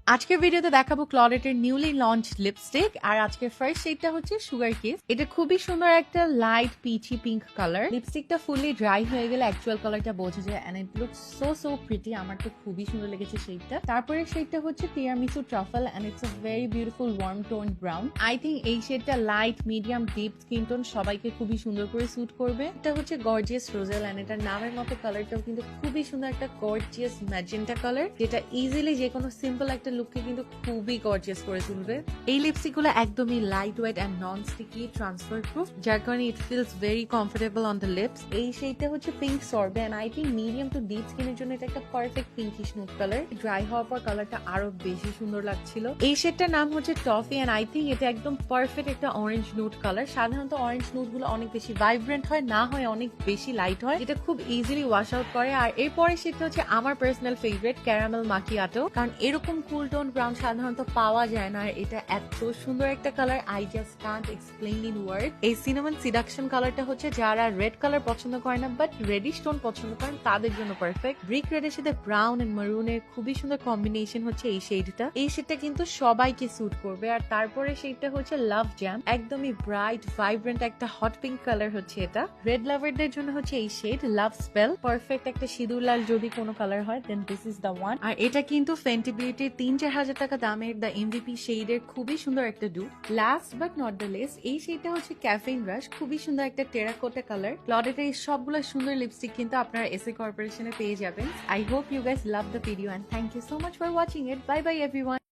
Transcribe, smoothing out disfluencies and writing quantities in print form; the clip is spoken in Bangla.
আজকের ভিডিওতে দেখাবো ক্লডেটের নিউলি লঞ্চ লিপস্টিক। আর আজকের ফার্স্ট শেডটা হচ্ছে সুগার কিস। এটা খুবই সুন্দর একটা লাইট পিচি পিঙ্ক কালার। লিপস্টিকটা ফুললি ড্রাই হয়ে গেলে অ্যাকচুয়াল কালারটা বোঝা যায় and it looks so pretty. আমার তো খুবই সুন্দর লেগেছে শেডটা। তারপরে শেডটা হচ্ছে tiramisu truffle and it's a very beautiful warm tone brown. I think এই শেডটা light medium deep skin tone সবাইকে খুবই সুন্দর করে স্যুট করবে। এটা হচ্ছে গর্জিয়াস রোজেল এন্ড এটার নামের মতো কালারটাও কিন্তু খুবই সুন্দর একটা গর্জিয়াস ম্যাজেন্টা কালার, যেটা ইজিলি যে কোনো সিম্পল একটা লুককে কিন্তু খুবই গর্জিয়াস করে তুলবে। এই লিপস্টিক গুলো একদমই light weight and non sticky transfer proof, যার কারণে it feels very comfortable on the lips. এই শেডটা হচ্ছে pink sorbet and I think medium to deep স্কিনের জন্য এটা একটা perfect pinkish nude colour. Dry হওয়ার পর কালারটা আরো বেশি সুন্দর লাগছিল। এই শেডটার নাম হচ্ছে টফি এন্ড আই থিঙ্ক এটা একদম পারফেক্ট একটা অরেঞ্জ নুড কালার। সাধারণত অরেঞ্জ নুড গুলো অনেক বেশি ভাইব্রেন্ট হয়, না হয় অনেক বেশি লাইট হয়, যেটা খুব ইজিলি ওয়াশ আউট করে। আর এরপরে সেটা হচ্ছে আমার পার্সোনাল ফেভারিট ক্যারামেল মাকিয়াটো, কারণ এরকম কুল টোন ব্রাউন সাধারণত পাওয়া যায় না। আর এটা এত সুন্দর একটা colour, I just can't explain in word. এই সিনামন সিডাকশন কালারটা হচ্ছে যারা রেড কালার পছন্দ করে না বাট রেডিশ টোন পছন্দ করেন তাদের জন্য পারফেক্ট। ব্রিক রেড এর সাথে ব্রাউন এন্ড মারুনের খুবই সুন্দর কম্বিনেশন হচ্ছে এই শেডটা। এই শেডটা কিন্তু সবাইকে স্যুট করবে। আর তারপরে শেডটা হচ্ছে লাভ জ্যাম, একদমই ব্রাইট ভাইব্রেন্ট একটা হট পিঙ্ক কালার হচ্ছে এটা। রেড লাভারদের জন্য হচ্ছে এই শেড লাভ স্পেল, পারফেক্ট একটা সিঁদুর লাল যদি কোনো কালার হয় দেন দিস ইজ দ্য ওয়ান। আর এটা কিন্তু ফেন্টি বিউটির ৩-৪ হাজার টাকা দামের দ্য এমভিপি শেডের খুবই সুন্দর একটা do. Last but not the less, এই শেডটা হচ্ছে ক্যাফেইন রাশ, খুবই সুন্দর একটা টেরাকোটা কালার। ক্লডেটের এই সবগুলো সুন্দর লিপস্টিক কিন্তু আপনারা এসএ কর্পোরেশনে পেয়ে যাবেন। I hope you guys love the video and thank you so much for watching it. Bye bye everyone.